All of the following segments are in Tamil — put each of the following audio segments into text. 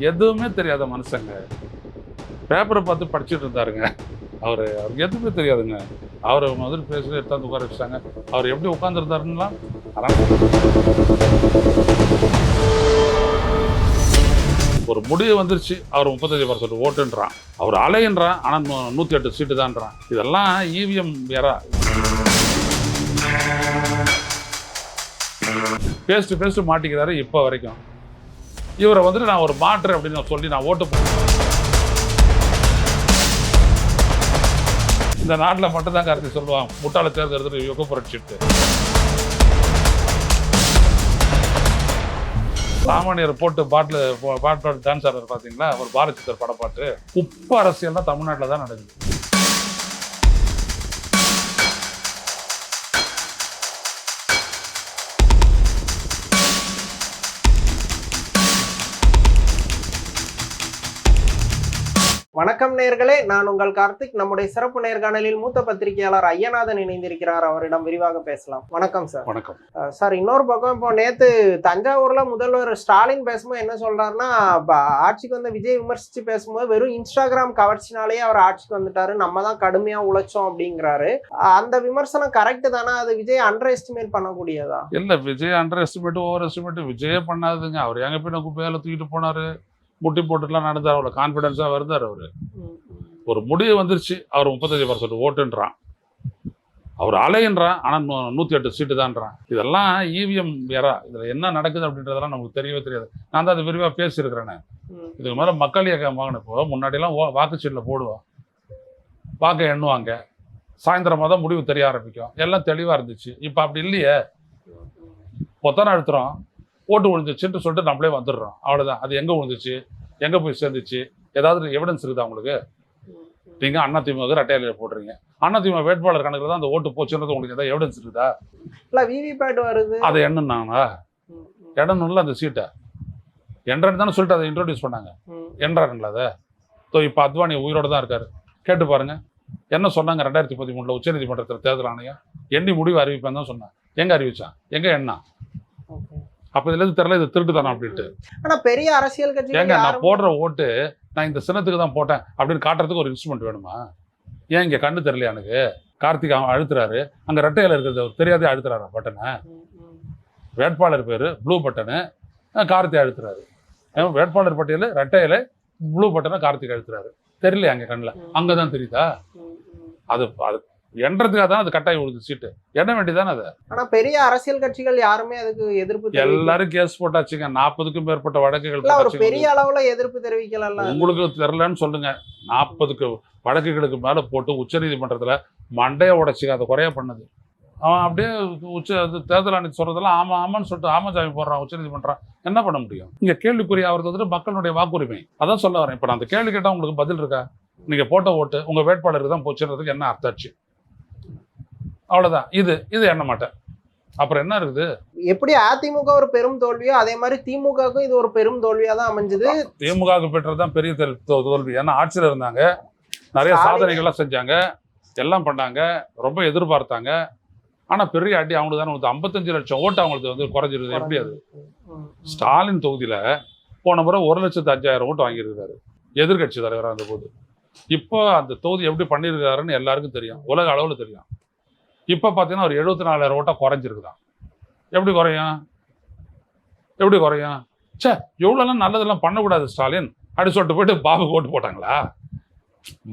எதுவுமே தெரியாத மனுஷங்க பேப்பரை பார்த்து படிச்சுட்டு இருந்தாருங்க. அவருக்கு எதுவுமே தெரியாதுங்க. அவரை முதல் பேசி எடுத்தாந்து உட்கார வச்சாங்க. அவர் எப்படி உட்காந்துருந்தாருன்னா ஒரு முடிவு வந்துருச்சு. அவர் 35% ஓட்டுன்றான், அவர் அலைன்றான். ஆனால் 108 சீட்டு தான்றான். இதெல்லாம் இவிஎம் வேறா. பேஸ்ட் மாட்டிக்கிறாரு இப்போ வரைக்கும். இவரை வந்துட்டு நான் ஒரு மாற்று அப்படின்னு சொல்லி நான் ஓட்டு இந்த நாட்டில் மட்டும்தான் கார்த்தி சொல்லுவான், முட்டாள தேர்தல் யுக புரட்சிட்டு. சாமானியர் போட்டு பாட்டு டான்ஸ் ஆடுறது பார்த்தீங்களா, ஒரு பாரதித்தர் படப்பாட்டு. குப்ப அரசியல் தான் தமிழ்நாட்டில் தான் நடக்குது. வணக்கம் நேயர்களே, நான் உங்கள் கார்த்திக். நம்முடைய சிறப்பு நேர்காணலில் மூத்த பத்திரிகையாளர் ஐயநாதன் இணைந்திருக்கிறார். அவரிடம் விரிவாக பேசலாம். வணக்கம் சார். வணக்கம் சார். இன்னொரு பக்கம் இப்போ நேத்து தஞ்சாவூர்ல முதல்வர் ஸ்டாலின் பேசும்போது என்ன சொல்றாருன்னா, ஆட்சிக்கு வந்த விஜய் விமர்சிச்சு பேசும்போது வெறும் இன்ஸ்டாகிராம் கவர்ச்சினாலேயே அவர் ஆட்சிக்கு வந்துட்டாரு, நம்ம தான் கடுமையா உழைச்சோம் அப்படிங்கிறாரு. அந்த விமர்சனம் கரெக்ட் தானே? அது விஜய் அண்டர் எஸ்டிமேட் பண்ணக்கூடியதா? இல்ல, Vijay underestimate overestimate விஜயே பண்ணாதுங்க. அவர் எங்க போய் குப்பையால தூக்கிட்டு போனாரு, முட்டி போட்டுலாம் நடந்தார். அவ்வளோ கான்ஃபிடென்ஸாக வருந்தார். அவர் ஒரு முடிவு வந்துருச்சு. அவர் 35% ஓட்டுன்றான், அவர் அலைன்றான். ஆனால் 108 சீட்டு தான்றான். இதெல்லாம் இவிஎம் வேறா. இதில் என்ன நடக்குது அப்படின்றதெல்லாம் நமக்கு தெரியவே தெரியாது. நான் தான் அது விரிவாக பேசியிருக்கிறேன். இதுக்கு மேலே மக்கள் இயக்கம் வாங்கினப்போ முன்னாடியெல்லாம் வாக்குச்சீட்டில் போடுவோம், வாக்கு எண்ணுவாங்க, சாயந்தரமாக தான் முடிவு தெரிய ஆரம்பிக்கும். எல்லாம் தெளிவாக இருந்துச்சு. இப்போ அப்படி இல்லையே. பொத்தான அழுத்துறோம், ஓட்டு விழுந்துச்சுன்னு சொல்லிட்டு நம்மளே வந்துடுறோம். அவ்வளோதான். அது எங்கே விழுந்துச்சு, எங்கே போய் சேர்ந்துச்சு, ஏதாவது எவிடன்ஸ் இருக்குதா உங்களுக்கு? நீங்கள் அதிமுக ரெட்டையில போடுறீங்க, அதிமுக வேட்பாளர் கணக்கில் தான் அந்த ஓட்டு போச்சுன்றது உங்களுக்கு ஏதாவது எவிடன்ஸ் இருக்குதா? இல்லை, விவிபேட் வருது, அதை எண்ணுனாங்களா? எண்ணணும்ல அந்த சீட்டை. என்றன்னு தானே சொல்லிட்டு அதை இன்ட்ரோடியூஸ் பண்ணாங்க. என்றாருங்களா அதை? இப்போ அத்வானி உயிரோடு தான் இருக்காரு. கேட்டு பாருங்க என்ன சொன்னாங்க 2013 உச்சநீதிமன்றத்தில் தேர்தல் ஆணையம் எண்ணி முடிவு அறிவிப்பேன் தான் சொன்னான். எங்கே அறிவிச்சான், எங்கே எண்ணா? அப்ப இதுல இருந்து தெரியல, இது திருட்டு தானே அப்படின்ட்டு. ஆனா பெரிய அரசியல் கட்சி ஏங்க, நான் போடுற ஓட்டு நான் இந்த சின்னத்துக்கு தான் போட்டேன் அப்படின்னு காட்டுறதுக்கு ஒரு இன்ஸ்ட்ருமெண்ட் வேணுமா? ஏன் இங்க கண்ணு தெரியலையா எனக்கு? கார்த்திக் அழுத்துறாரு, அங்க ரெட்டையில இருக்கிறது அவர் தெரியாதே அழுத்துறாரு பட்டனை. வேட்பாளர் பேரு ப்ளூ பட்டனு, கார்த்திக் அழுத்துறாரு. வேட்பாளர் பட்டியல் ரெட்டையில ப்ளூ பட்டனை கார்த்திக் அழுத்துறாரு. தெரியலையா அங்க கண்ணுல? அங்கதான் தெரியுதா? அது என்றதுக்காக தான் அது கட்டாயம் விழுது சீட்டு. எண்ண வேண்டியதானே அது. ஆனா பெரிய அரசியல் கட்சிகள் யாருமே அதுக்கு எதிர்ப்பு, எல்லாரும் கேஸ் போட்டாச்சுங்க. 40க்கும் மேற்பட்ட வழக்குகள். ஒரு பெரிய அளவுல எதிர்ப்பு தெரிவிக்கல. உங்களுக்கு தெரியலன்னு சொல்லுங்க. 40 வழக்குகளுக்கு மேல போட்டு உச்சநீதிமன்றத்துல மண்டைய உடைச்சிங்க. அதை குறைய பண்ணது அவன் அப்படியே தேர்தல் ஆணையம் சொல்றதெல்லாம் ஆமா ஆமான்னு சொல்லிட்டு ஆமாஜாமி போடுறான் உச்சநீதிமன்றம். என்ன பண்ண முடியும்? இங்க கேள்விக்குறி ஆகிறது வந்துட்டு மக்களுடைய வாக்குரிமை. அதான் சொல்ல வரேன். இப்ப நான் அந்த கேள்வி கேட்டா உங்களுக்கு பதில் இருக்கா? நீங்க போட்ட ஓட்டு உங்க வேட்பாளருக்கு தான் போச்சுன்றதுக்கு என்ன அர்த்தாச்சு? அவ்வளவுதான். இது எண்ண மாட்டேன். அப்புறம் என்ன இருக்குது? எப்படி அதிமுக ஒரு பெரும் தோல்வியோ அதே மாதிரி திமுகவுக்கும் இது ஒரு பெரும் தோல்வியா தான் அமைஞ்சது. திமுக பெற்றதுதான் பெரிய தோல்வி. ஏன்னா ஆட்சியில் இருந்தாங்க, நிறைய சாதனைகள்லாம் செஞ்சாங்க, எல்லாம் பண்ணாங்க, ரொம்ப எதிர்பார்த்தாங்க. ஆனா பெரிய அடி அவங்களுக்கு தானே. 55 லட்சம் ஓட்டு அவங்களுக்கு வந்து குறைஞ்சிருது. எப்படி அது? ஸ்டாலின் தொகுதியில போன முறை 1,05,000 ஓட்டு வாங்கியிருக்காரு எதிர்கட்சி தலைவராக இருந்த போது. இப்போ அந்த தொகுதி எப்படி பண்ணியிருக்காருன்னு எல்லாருக்கும் தெரியும், உலக அளவில் தெரியும். இப்போ பார்த்தீங்கன்னா ஒரு 74,000 ஓட்டா குறைஞ்சிருக்குதான். எப்படி குறையும்? சே, எவ்வளோலாம் நல்லதெல்லாம் பண்ணக்கூடாது ஸ்டாலின் அப்படி சொல்லிட்டு போயிட்டு பாபுக்கு ஓட்டு போட்டாங்களா?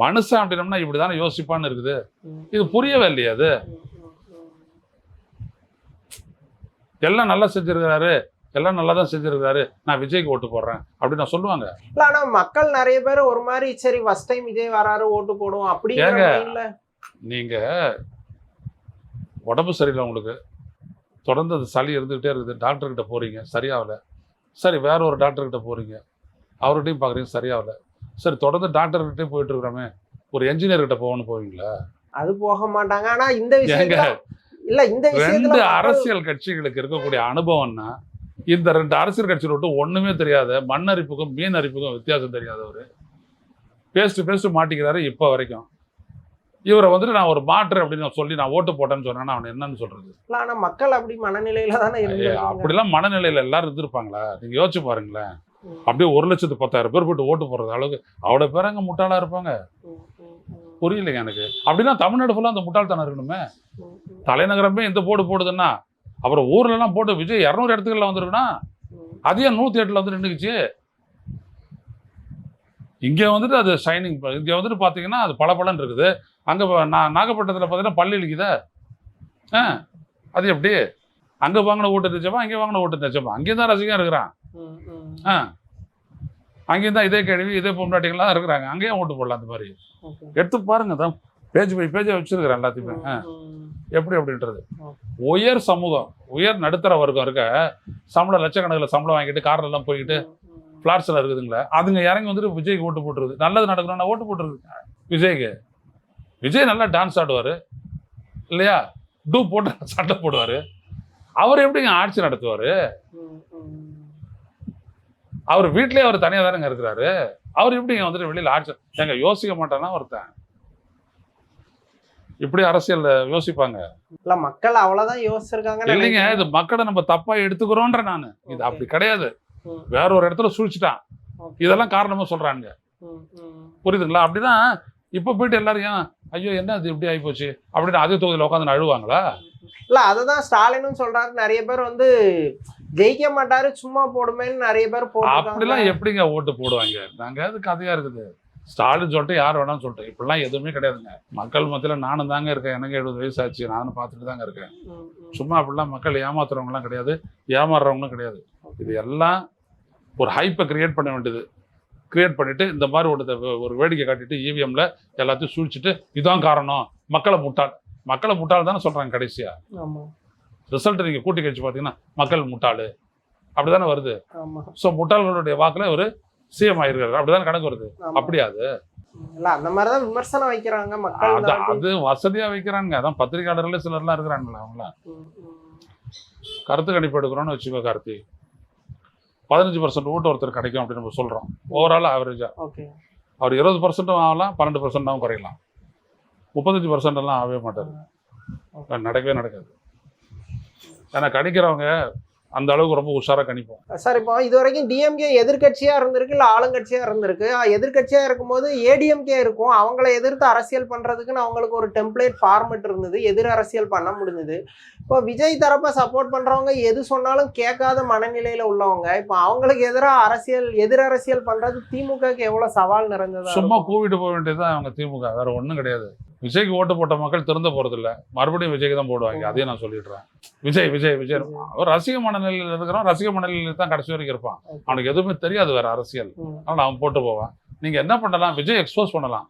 மனுஷன் அப்படின்னம்னா இப்படிதானே யோசிப்பான்னு இருக்குது. இது புரியவே இல்லையா? அது எல்லாம் நல்லா செஞ்சிருக்கிறாரு, எல்லாம் நல்லா தான் செஞ்சிருக்காரு, நான் விஜய்க்கு ஓட்டு போடுறேன் அப்படின்னு நான் சொல்லுவாங்க. இல்ல, ஆனா மக்கள் நிறைய பேர் ஒரு மாதிரி சரி ஃபர்ஸ்ட் டைம் விஜய் வராரு ஓட்டு போடுவோம் அப்படிங்க. நீங்க உடம்பு சரியில்லை, உங்களுக்கு தொடர்ந்து அது சளி இருந்துகிட்டே இருக்குது, டாக்டர்கிட்ட போறீங்க, சரியாகல. சரி, வேற ஒரு டாக்டர்கிட்ட போறீங்க, அவர்கிட்டையும் பார்க்குறீங்க, சரியாகல. சரி, தொடர்ந்து டாக்டர்கிட்டையும் போயிட்டு இருக்கிறோமே, ஒரு என்ஜினியர்கிட்ட போகணும்னு போவீங்களா? அது போக மாட்டாங்க. ஆனா இந்த விஷயம் இல்ல, இந்த ரெண்டு அரசியல் கட்சிகளுக்கு இருக்கக்கூடிய அனுபவம்னா, இந்த 2 அரசியல் கட்சிகள் விட்டு ஒண்ணுமே தெரியாத, மண் அரிப்புக்கும் மீன் அரிப்புக்கும் வித்தியாசம் தெரியாதவர் பேஸ்ட் மாட்டிக்கிறாரு இப்போ வரைக்கும். இவரை வந்துட்டு நான் ஒரு மாற்று அப்படின்னு சொல்லி நான் ஓட்டு போட்டேன்னு சொன்னேன்னா அவன் என்னன்னு சொல்றது? ஆனா மக்கள் அப்படி மனநிலையில தானே இருந்தாங்க. அப்படிலாம் மனநிலையில எல்லாரும் இருந்திருப்பாங்களா? நீங்க யோசிச்சு பாருங்களேன். அப்படியே 1,10,000 பேர் போயிட்டு ஓட்டு போடுறது அளவுக்கு அவ்வளோ பேர் அங்கே முட்டாளா இருப்பாங்க. புரியலைங்க எனக்கு. அப்படின்னா தமிழ்நாடு ஃபுல்லாக அந்த முட்டாள்தனம் இருக்கணுமே. தலைநகரமே இந்த போடு போடுதுன்னா அப்புறம் ஊர்லலாம் போட்டு விஜய் 200 இடத்துக்கள்ல வந்திருக்குன்னா அதே 108ல் வந்து நின்றுக்குச்சு. இங்கே வந்துட்டு அது ஷைனிங், இங்கே வந்துட்டு பார்த்தீங்கன்னா அது பளபளன்னு இருக்குது. அங்கே நாகப்பட்டினத்தில் பார்த்தீங்கன்னா பள்ளி இழுக்குதே. அது எப்படி? அங்கே வாங்கின ஓட்டு நிச்சயமா, அங்கே வாங்கின ஓட்டு நிச்சயமா. அங்கேயும் தான் ரசிகன் இருக்கிறான். அங்கேயும் தான் இதே கேள்வி இதே பொம்னாட்டிகள்லாம் இருக்கிறாங்க. அங்கேயும் ஓட்டு போடலாம். அந்த மாதிரி எடுத்து பாருங்க. தான் பேஜ் பை பேஜை வச்சிருக்கிறேன் எல்லாத்தையுமே. எப்படி அப்படின்றது உயர் சமூகம், உயர் நடுத்தர வர்க்கம் இருக்க சம்பளம் லட்சக்கணக்கில் சம்பளம் வாங்கிட்டு கார்ல எல்லாம் போய்கிட்டு ஃபிளாட்ஸில் இருக்குதுங்களே, அதுங்க இறங்கி வந்துட்டு விஜய்க்கு ஓட்டு போட்டுருது. நல்லது நடக்கணும்னா ஓட்டு போட்டுருது விஜய்க்கு. விஜய் நல்லா டான்ஸ் ஆடுவார் இல்லையா, டூ போட்டு சண்டை போடுவார். அவர் எப்படிங்க ஆட்சி நடத்துவார்? அவர் வீட்லேயே அவர் தனியாக தானேங்க இருக்கிறாரு. அவர் எப்படிங்க வந்துட்டு வெளியில் ஆட்சி எங்க யோசிக்க மாட்டானா ஒருத்தன்? இப்படி அரசியல் யோசிப்பாங்க இல்ல, மக்கள் அவ்வளவுதான் யோசிச்சிருக்காங்க இல்லைங்க. இது மக்களை நம்ம தப்பா எடுத்துக்கிறோன்ற நானு. இது அப்படி கிடையாது. வேற ஒரு இடத்துல சூழ்ச்சிட்டான். இதெல்லாம் காரணமா சொல்றாங்க. புரியுதுங்களா? அப்படிதான் இப்ப போயிட்டு எல்லாரையும் ஐயோ என்ன இது இப்படி ஆகி போச்சு அப்படின்னு அதே தொகுதியில் உட்காந்து அழுவாங்களா? இல்ல, அதுதான் ஸ்டாலினும் சொல்றாரு. நிறைய பேர் வந்து ஜெயிக்க மாட்டாரு சும்மா போடுமேன்னு நிறைய பேர் போடுறாங்க. அப்படிலாம் எப்படிங்க ஓட்டு போடுவாங்க? நாங்க அது கதையா இருக்குது. ஸ்டாலின் சொல்லிட்டு யார் வேணாம்னு சொல்லிட்டு இப்படிலாம் எதுவுமே கிடையாதுங்க. மக்கள் மத்தியில் நானும் தாங்க இருக்கேன். எனக்கு 70 வயசு ஆச்சு. நானும் பார்த்துட்டு தாங்க இருக்கேன். சும்மா அப்படிலாம் மக்கள் ஏமாத்துறவங்கலாம் கிடையாது, ஏமாறுறவங்களும் கிடையாது. இது எல்லாம் ஒரு ஹைப்பை கிரியேட் பண்ண வேண்டியது. கிரியேட் பண்ணிட்டு இந்த மாதிரி ஒரு வேடிக்கை காட்டிட்டு இவிஎம்ல எல்லாத்தையும் சூழ்ச்சிட்டு இதான் காரணம், மக்களை முட்டாள் தானே சொல்றாங்க கடைசியா. ரிசல்ட் நீங்க கூட்டி கழிச்சு பார்த்தீங்கன்னா மக்கள் முட்டாளு அப்படிதானே வருது. ஸோ முட்டாள்களுடைய வாக்குல ஒரு சிஎம் ஆயிருக்காரு அப்படிதான் கணக்கு வருது. அப்படியாது அந்த மாதிரிதான் விமர்சனம் வைக்கிறாங்க மக்கள். அது வசதியா வைக்கிறாங்க. அதான் பத்திரிகையாளர்களே சிலர்லாம் இருக்கிறாங்களா, அவங்களாம் கருத்து கணிப்பு எடுக்கிறோம்னு வச்சுக்கோ கார்த்தி, 15% ஓட்டு ஒருத்தர் கிடைக்கும் அப்படின்னு நம்ம சொல்றோம். ஓவரால் ஆவரேஜா அவர் 20% ஆகலாம், 12% குறையலாம். 35% எல்லாம் ஆகவே மாட்டாரு. நடக்கவே நடக்காது. ஏன்னா கணிக்கிறவங்க அந்த அளவுக்கு ரொம்ப உஷாரா கணிப்போம். சார், இப்போ இது வரைக்கும் டிஎம்கே எதிர்கட்சியா இருந்திருக்கு, இல்ல ஆளுங்கட்சியா இருந்திருக்கு. எதிர்கட்சியா இருக்கும்போது ஏடிஎம்கே இருக்கும். அவங்கள எதிர்த்து அரசியல் பண்றதுக்குன்னு அவங்களுக்கு ஒரு டெம்ப்ளேட் ஃபார்மெட் இருந்தது. எதிர் அரசியல் பண்ண முடிஞ்சது. இப்போ விஜய் தரப்ப சப்போர்ட் பண்றவங்க எது சொன்னாலும் கேட்காத மனநிலையில உள்ளவங்க இப்போ அவங்களுக்கு எதிராக எதிர் அரசியல் பண்றது திமுகக்கு எவ்வளவு சவால் நிறைஞ்சதா? சும்மா கூவிட்டு போக வேண்டியதுதான் அவங்க திமுக, வேற ஒண்ணும் கிடையாது. விஜய்க்கு ஓட்டு போட்ட மக்கள் திருந்த போறது இல்லை, மறுபடியும் விஜய்க்கு தான் போடுவாங்க. அதையும் நான் சொல்லிடுறேன். விஜய் விஜய் விஜய் அவர் ரசிக மனநிலையில் இருக்கிறோம். ரசிக மனநிலையில் தான் கடைசி வரைக்கும் இருப்பான். அவனுக்கு எதுவுமே தெரியாது வேற அரசியல். அதனால அவன் போட்டு போவான். நீங்க என்ன பண்ணலாம், விஜய் எக்ஸ்போஸ் பண்ணலாம்.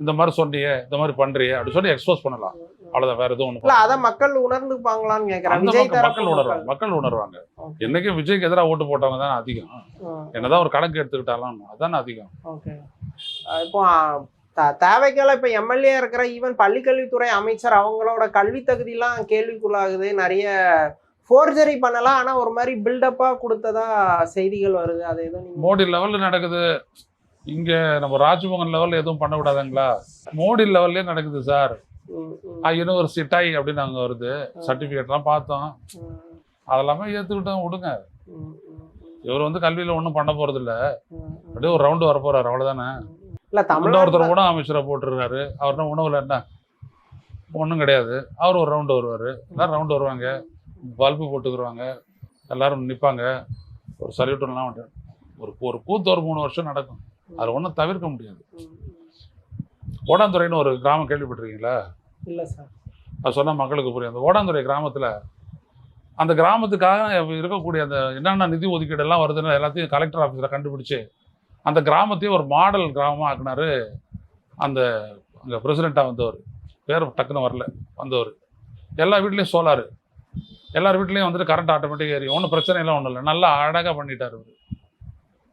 இந்த மாதிரி சொன்னியே, இந்த மாதிரி பண்றியே அப்படி சொல்லி எக்ஸ்போஸ் பண்ணலாம். அவ்வளவுதான், வேற எதுவும் ஒண்ணு. அத மக்கள் உணர்ந்துப்பாங்களான்னு கேக்குறேன். மக்கள் உணர்வாங்க. என்னைக்கும் விஜய்க்கு எதிராக ஓட்டு போட்டவங்க தான் அதிகம். என்னதான் ஒரு கணக்கு எடுத்துக்கிட்டாலும் அதானே அதிகம். இப்போ தேவைக்கெல்லாம் இப்ப எம்எல்ஏ இருக்கிற ஈவன் பள்ளிக்கல்வித்துறை அமைச்சர் அவங்களோட கல்வி தகுதியெல்லாம் கேள்விக்குள்ளாகுது. நிறைய ஃபோர்ஜரி பண்ணலாம், ஆனா ஒரு மாதிரி பில்டப்பா கொடுத்ததா செய்திகள் வருது. அது எதுவும் மோடி லெவல்ல நடக்குது. இங்க நம்ம ராஜ்மோகன் லெவல்ல எதுவும் பண்ண விடாதுங்களா? மோடி லெவல்லே நடக்குது சார். யூனிவர்சிட்டி அப்படின்னு அங்க வருது. சர்டிபிகேட்லாம் பார்த்தோம். அதெல்லாமே ஏத்துக்கிட்டோம். விடுங்க. இவர் வந்து கல்வியில ஒன்றும் பண்ண போறது இல்லை. அப்படியே ஒரு ரவுண்டு வர போறாரு, அவ்வளவுதானே. ஒருத்தர் உணவு அமைச்சரை போட்டுருக்காரு. அவர்னா உணவுல என்ன ஒன்றும் கிடையாது. அவர் ஒரு ரவுண்டு வருவார். எல்லாரும் ரவுண்டு வருவாங்க, பல்பு போட்டுக்குருவாங்க, எல்லாரும் நிற்பாங்க, ஒரு சல்யூட்டெல்லாம் ஒரு கூத்து ஒரு 3 வருஷம் நடக்கும். அதில் ஒன்றும் தவிர்க்க முடியாது. ஓடாந்துறைன்னு ஒரு கிராமம் கேள்விப்பட்டிருக்கீங்களா? இல்லை சார். அது சொன்னால் மக்களுக்கு புரியும். அந்த ஓடாந்துறை கிராமத்தில் அந்த கிராமத்துக்காக இருக்கக்கூடிய அந்த என்னென்ன நிதி ஒதுக்கீடு எல்லாம் வருதுன்னு எல்லாத்தையும் கலெக்டர் ஆஃபீஸில் கண்டுபிடிச்சு அந்த கிராமத்தையே ஒரு மாடல் கிராமமாக ஆக்குனாரு. அங்கே பிரசிடெண்ட்டாக வந்தவர், பேர் டக்குன்னு வரல, வந்தவர். எல்லா வீட்லேயும் சோலாரு, எல்லார் வீட்லேயும் வந்துட்டு கரண்ட் ஆட்டோமேட்டிக் ஏறி ஒன்றும் பிரச்சனைலாம் ஒன்றும் இல்லை. நல்லா அழகாக பண்ணிட்டார் அவர்.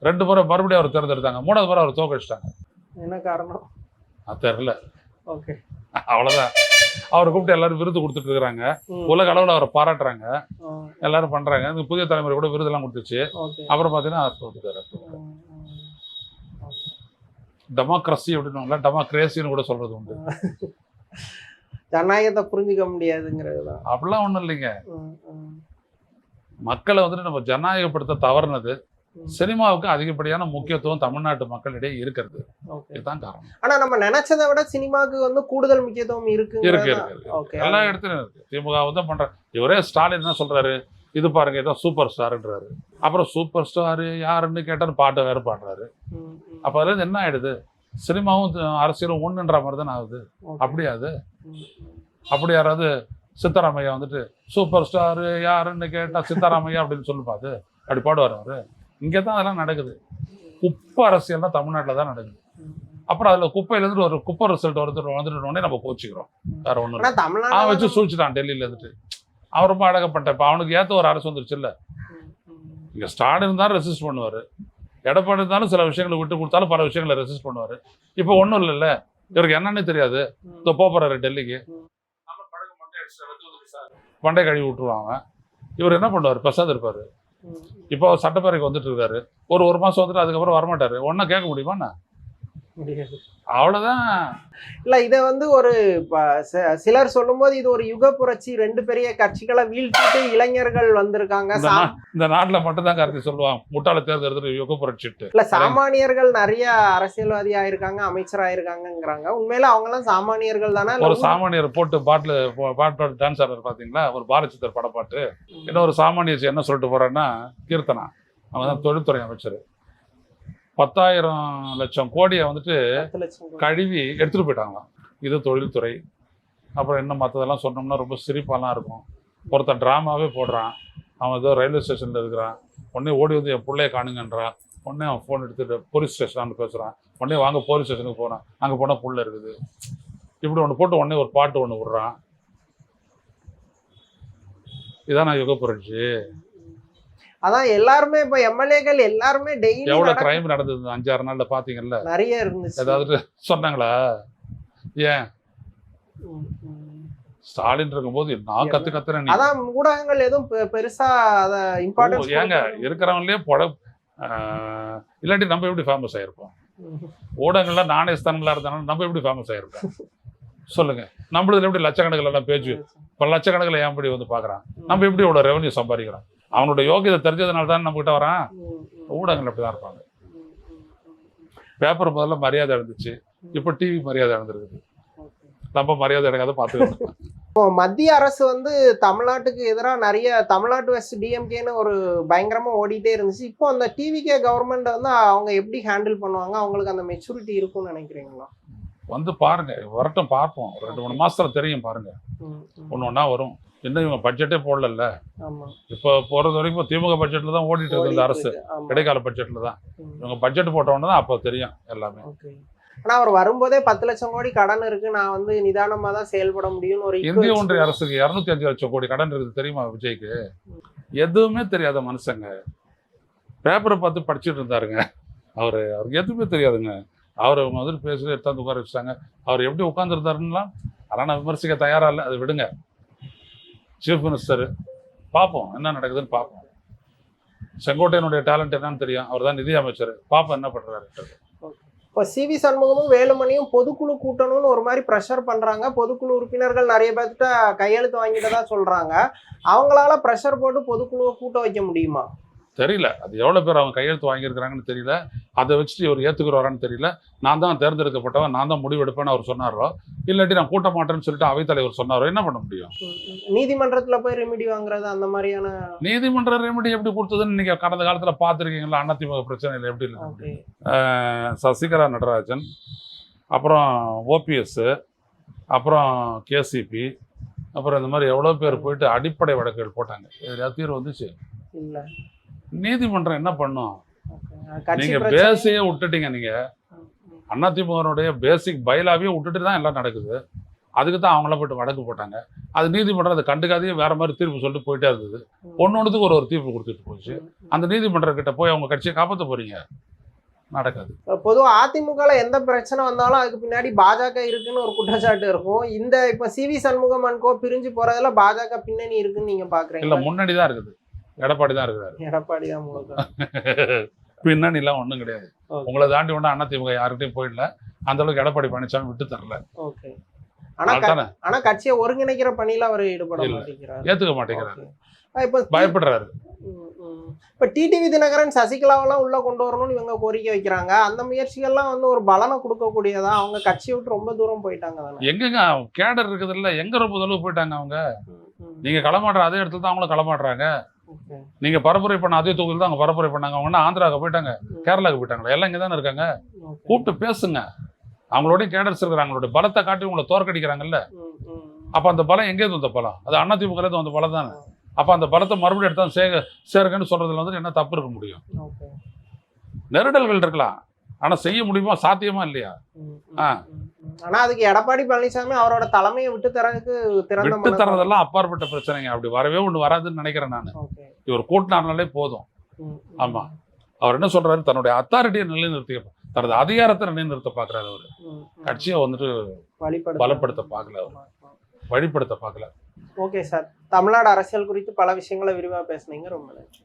2 முறை மறுபடியும் அவர் தேர்ந்தெடுத்தாங்க. 3வது முறை அவர் தோக்கடிச்சிட்டாங்க. என்ன காரணம் அது தெரியல. ஓகே, அவ்வளோதான். அவரை கூப்பிட்டு எல்லாரும் விருது கொடுத்துட்டு இருக்கிறாங்க. உலக அளவில் அவரை பாராட்டுறாங்க, எல்லாரும் பண்றாங்க. இந்த புதிய தலைமுறை கூட விருதெல்லாம் கொடுத்துச்சு. அப்புறம் பார்த்தீங்கன்னா அவர் தோத்துக்காரு. டெமோக்ரஸி அப்படின்னு டெமோக்ரேசின்னு கூட சொல்றது உண்டு. ஜனநாயகத்தை புரிஞ்சுக்க முடியாதுங்கிறது அப்படிலாம் ஒன்றும் இல்லைங்க. மக்களை வந்துட்டு நம்ம ஜனநாயகப்படுத்த தவறுனது சினிமாவுக்கு அதிகப்படியான முக்கியத்துவம் தமிழ்நாட்டு மக்களிடையே இருக்கிறது. ஓகே. இதுதான் காரணம். ஆனா நம்ம நினைச்சதை விட சினிமாக்கு வந்து கூடுதல் முக்கியத்துவம் இருக்கு இருக்கு. இருக்கு ஓகே. எல்லா இடத்துலயும் இருக்கு. திமுக தான் பண்ற. இவரே ஸ்டாலின் என்ன சொல்றாரு, இது பாருங்க இதான் சூப்பர் ஸ்டார்ன்றாரு. அப்புறம் சூப்பர் ஸ்டார் யாருன்னு கேட்டாலும் பாட்டை வேற பாடுறாரு. அப்ப அதுல இருந்து என்ன ஆயிடுது, சினிமாவும் அரசியலும் ஒண்ணுன்ற மாதிரி தானே ஆகுது. அப்படியா அது? அப்படி யாராவது சித்தராமையா வந்துட்டு சூப்பர் ஸ்டார் யாருன்னு கேட்டா சித்தராமையா அப்படின்னு சொல்லுப்பாது அப்படி பாடுவார் அவரு. இங்கே தான் அதெல்லாம் நடக்குது. குப்பை அரசியல் தான் தமிழ்நாட்டில் தான் நடக்குது. அப்புறம் அதுல குப்பையிலேருந்து ஒரு குப்பை ரிசல்ட் வந்துட்டு உடனே நம்ம கோச்சிக்கிறோம். வேற ஒன்றும் இல்லை. அவன் வச்சு சூழ்ச்சிட்டான் டெல்லியில இருந்துட்டு. அவன் ரொம்ப அழகப்பட்ட. இப்போ அவனுக்கு ஏற்ற ஒரு அரசு வந்துருச்சு இல்லை. இங்க ஸ்டாலின் இருந்தாலும் ரெசிஸ்ட் பண்ணுவாரு, எடப்பாடி இருந்தாலும் சில விஷயங்களை விட்டு கொடுத்தாலும் பல விஷயங்களை ரெசிஸ்ட் பண்ணுவாரு. இப்போ ஒன்றும் இல்லைல்ல, இவருக்கு என்னன்னு தெரியாது. இப்போ போறாரு டெல்லிக்கு, மண்டை கழுவி விட்டுருவாங்க. இவர் என்ன பண்ணுவார், பெசாது இருப்பாரு. இப்போ சட்டப்பேரவைக்கு வந்துட்டு இருக்காரு. ஒரு மாசம் வந்துட்டு அதுக்கப்புறம் வரமாட்டாரு. ஒன்னும் கேட்க முடியுமா? அவ்வளவுதான். இல்ல இத வந்து ஒரு சிலர் சொல்லும்போது இது ஒரு யுக புரட்சி, 2 பெரிய கட்சிகளை வீழ்த்திட்டு இளைஞர்கள் வந்திருக்காங்க. இந்த நாட்டுல மட்டும் தான் கருத்து சொல்லுவாங்க, முட்டாள தேர்தல் யுக புரட்சிட்டு. இல்ல சாமானியர்கள் நிறைய அரசியல்வாதி ஆயிருக்காங்க, அமைச்சர் ஆயிருக்காங்கிறாங்க. உண்மையில அவங்க எல்லாம் சாமானியர்கள் தானே? ஒரு சாமானியர் போட்டு பாட்டு டான்ஸ் ஆடுறாரு பாத்தீங்களா, ஒரு பாரதிதாசன் படப்பாட்டு. இன்னொரு சாமானியர் என்ன சொல்லிட்டு போறான்னா, கீர்த்தனா, அவன் தான் தொழில்துறை அமைச்சர். 10,000 லட்சம் கோடியை வந்துட்டு கழுவி எடுத்துட்டு போயிட்டாங்களாம். இது தொழில்துறை. அப்புறம் என்ன மற்றதெல்லாம் சொன்னோம்னா ரொம்ப சிரிப்பாலாம் இருக்கும். ஒருத்தன் ட்ராமாவே போடுறான். அவன் ஏதோ ரயில்வே ஸ்டேஷனில் இருக்கிறான். உடனே ஓடி வந்து என் பிள்ளைய காணுங்கன்றான். உடனே அவன் ஃபோன் எடுத்துட்டு போலீஸ் ஸ்டேஷனான்னு பேசுகிறான். உடனே வாங்க போலீஸ் ஸ்டேஷனுக்கு போகிறான். அங்கே போனால் புள்ள இருக்குது. இப்படி ஒன்று போட்டு உடனே ஒரு பாட்டு ஒன்று விடுறான். இதான் நான் யுக புரட்சி. அதான் எல்லாருமே இப்ப எம்எல்ஏக்கள் எல்லாருமே டெய்லி எவ்வளவு கிரைம் நடந்தது 5-6 நாள்ல பாத்தீங்கல்ல? நிறைய இருந்துச்சு. ஏதாவது சொன்னாங்களா? ஏன் ஸ்டாலின் இருக்கும்போது நான் கத்துறேன். அதான் ஊடகங்கள் எதுவும் பெருசா அத இம்பார்ட்டன்ஸ் ஏங்க இருக்கிறவங்களே இல்லாட்டி நம்ம எப்படி ஃபேமஸ் ஆயிருப்போம்? ஊடகங்கள்ல நானே ஸ்தானங்களா இருந்தாலும் நம்ம எப்படி ஃபேமஸ் ஆயிருப்போம் சொல்லுங்க? நம்மளதுல எப்படி லட்சக்கணக்கில் எல்லாம் பேச்சு, இப்ப லட்சக்கணக்கில் ஏன் இப்படி வந்து பாக்குறான்? நம்ம எப்படி இவ்வளவு ரெவன்யூ சம்பாதிக்கிறோம்? அவனோட யோகியதை தெரிஞ்சதுனால தான் நம்ம கிட்ட வரான். ஊடகங்கள் அப்படிதான் இருப்பாங்க. பேப்பர் முதல்ல மரியாதை இருந்துச்சு, இப்ப டிவி மரியாதை இருந்திருக்குது. நம்ம மரியாதை எடுக்காத பாத்துக்கணும். இப்போ மத்திய அரசு வந்து தமிழ்நாட்டுக்கு எதிராக நிறைய தமிழ்நாட்டு வெஸ்ட் டிஎம்கேன்னு ஒரு பயங்கரமா ஓடிட்டே இருந்துச்சு. இப்போ அந்த டிவிகே கவர்மெண்ட் வந்து அவங்க எப்படி ஹேண்டில் பண்ணுவாங்க? அவங்களுக்கு அந்த மெச்சூரிட்டி இருக்கும்னு நினைக்கிறீங்களா? வந்து பாருங்க, வரட்டும் பார்ப்போம். 2-3 மாசத்துல தெரியும் பாருங்க. ஒன்னொன்னா வரும். இன்னும் இவங்க பட்ஜெட்டே போடல. இப்போ போறது வரைக்கும் திமுக பட்ஜெட்ல தான் ஓடிட்டு இருக்கு இந்த அரசு. இடைக்கால பட்ஜெட்ல தான் இவங்க பட்ஜெட் போட்டவொன்னு தான் அப்போ தெரியும் எல்லாமே. ஆனா அவர் வரும்போதே 10 லட்சம் கோடி கடன் இருக்கு, நான் வந்து நிதானமா தான் செயல்பட முடியும்னு ஒரு இந்திய ஒன்றிய அரசுக்கு 205 லட்சம் கோடி கடன் இருக்குது தெரியுமா விஜய்க்கு? எதுவுமே தெரியாத மனுஷங்க பேப்பரை பார்த்து படிச்சுட்டு இருந்தாருங்க. அவருக்கு எதுவுமே தெரியாதுங்க. அவர் அவங்க வந்துட்டு பேசி எடுத்தாந்து உட்கார வச்சுட்டாங்க. அவர் எப்படி உட்காந்துருந்தாருன்னா அதெல்லாம் நான் விமர்சிக்க தயாரா இல்லை, அதை விடுங்க. சீஃப் மினிஸ்டர் பார்ப்போம் என்ன நடக்குதுன்னு பார்ப்போம். செங்கோட்டையனுடைய டேலண்ட் என்னன்னு தெரியும். அவர் தான் நிதி அமைச்சர். பார்ப்போம் என்ன பண்றாரு. இப்போ சிவி சண்முகமும் வேலுமணியும் பொதுக்குழு கூட்டணும்னு ஒரு மாதிரி ப்ரெஷர் பண்றாங்க. பொதுக்குழு உறுப்பினர்கள் நிறைய பேர்கிட்ட கையெழுத்து வாங்கிட்டதா சொல்றாங்க. அவங்களால ப்ரெஷர் போட்டு பொதுக்குழுவை கூட்ட வைக்க முடியுமா? தெரியல. அது எவ்வளவு பேர் அவங்க கையெழுத்து வாங்கியிருக்கிறாங்கன்னு தெரியல. அதை வச்சுட்டு இவர் ஏத்துக்குறாரான்னு தெரியல. நான் தான் தேர்ந்தெடுக்கப்பட்டவன், நான் தான் முடிவெடுப்பேன்னு அவர் சொன்னாரோ, இல்லாட்டி நான் கூட்ட மாட்டேன்னு சொல்லிட்டு அவைத்தலைவர் சொன்னாரோ, என்ன பண்ண முடியும்? நீதிமன்றத்துல போய் ரெமிடி வாங்குறது அந்த மாதிரியான நீதிமன்ற ரெமிடி எப்படி கொடுத்ததுன்னு நீங்க கடந்த காலத்துல பாத்துருக்கீங்களா? அதிமுக பிரச்சனையில் எப்படி இல்லை? சசிகலா நடராஜன், அப்புறம் ஓபிஎஸ், அப்புறம் கேசிபி, அப்புறம் இந்த மாதிரி எவ்வளவு பேர் போயிட்டு அடிப்படை வழக்குகள் போட்டாங்க. எதுலையா தீர்வு வந்துச்சு? இல்ல. நீதிமன்றம் என்ன பண்ணும்? நீங்க பேஸையே விட்டுட்டீங்க. நீங்க அதிமுகனுடைய பேசிக் பைலாவே விட்டுட்டு தான் எல்லாம் நடக்குது. அதுக்கு தான் அவங்கள போயிட்டு வழக்கு போட்டாங்க. அது நீதிமன்றம் அதை கண்டுக்காதே வேற மாதிரி தீர்ப்பு சொல்லிட்டு போயிட்டே இருந்தது. ஒன்னொன்னுக்கு ஒரு தீர்ப்பு கொடுத்துட்டு போச்சு. அந்த நீதிமன்றம் கிட்ட போய் அவங்க கட்சியை காப்பாற்ற போறீங்க? நடக்காது. பொதுவாக அதிமுகல எந்த பிரச்சனை வந்தாலும் அதுக்கு பின்னாடி பாஜக இருக்குன்னு ஒரு குற்றச்சாட்டு இருக்கும். இந்த இப்ப சிவி சண்முகம் அன்கோ பிரிஞ்சு போறதுல பாஜக பின்னணி இருக்குன்னு நீங்க பாக்குறீங்க? இல்ல, முன்னாடி தான் இருக்குது. எடப்பாடி தான் இருக்கிறாரு. எடப்பாடி தான் முழுக்க. பின்னணி எல்லாம் ஒண்ணும் கிடையாது. உங்களை தாண்டி ஒண்ணு அதிமுக யாருக்கிட்டையும் போயிடல. அந்த அளவுக்கு எடப்பாடி பழனிசாமி விட்டு தரல. ஆனா கட்சியை ஒருங்கிணைக்கிற பணியில அவர் ஈடுபட மாட்டேங்கிறார், ஏத்துக்க மாட்டேங்கிறாரு, பயப்படுறாரு. இப்ப டிடிவி தினகரன் சசிகலாவெல்லாம் உள்ள கொண்டு வரணும்னு இவங்க கோரிக்கை வைக்கிறாங்க. அந்த முயற்சிகள்லாம் வந்து ஒரு பலனை கொடுக்கக்கூடியதா? அவங்க கட்சியை விட்டு ரொம்ப தூரம் போயிட்டாங்க தானே. எங்கங்க கேடர் இருக்குது இல்ல, எங்க ரொம்ப தொலைவு போயிட்டாங்க அவங்க. ம், நீங்க களமாடுற அதே இடத்துல தான் அவங்களும் களமாடுறாங்க. ஓகே. நீங்க பரப்புரை பண்ண அதே தொகுதியில் தான் அவங்க பரப்புரை பண்ணாங்க. அவங்க என்ன ஆந்திராவுக்கு போயிட்டாங்க, ம், கேரளாவுக்கு போயிட்டாங்களா? எல்லாம் இங்க தானே இருக்காங்க. ஓகே. கூப்பிட்டு பேசுங்க. அவங்களோட கேடர்ஸ் இருக்கிறாங்க, அவங்களுடைய பலத்தை காட்டி உங்களை தோற்கடிக்கிறாங்கல்ல. ம், ம், அப்ப அந்த பலம் எங்கேருந்து வந்த பலம்? அது அதிமுக வந்த பலம் தானே. அப்ப அந்த பலத்தை மறுபடியும் எடுத்தா சேருங்கன்னு சொல்றதுல வந்து என்ன தப்பு இருக்க முடியும்? ஓகே. நெருடல்கள் இருக்கலாம், ஆனா செய்ய முடியுமா? சாத்தியமா இல்லையா? ம், ம், ஆ. ம், ம். ஆனா அதுக்கு எடப்பாடி பழனிசாமி அவரோட தலைமையை விட்டு தரதுக்கு திறந்த விட்டு மனது. தரதெல்லாம் அப்பாற்பட்ட பிரச்சனைங்க. அப்படி வரவே ஒண்ணு வராதுன்னு நினைக்கிறேன் நான். ஓகே. இவர் கூட்டினார்னாலே போதும். ம், ம், ஆமா. அவர் என்ன சொல்றாரு, தன்னுடைய அத்தாரிட்டியை நிலைநிறுத்தி, தனது அதிகாரத்தை நிலைநிறுத்த பாக்குறாரு. அவரு ம், ம். கட்சியை வந்துட்டு பலப்படுத்த பார்க்கல, அவர் வழிப்படுத்த பார்க்கல. Okay sir. தமிழ்நாடு அரசியல் குறித்து பல விஷயங்களை விரிவா பேசுனீங்க. ரொம்ப நன்றி.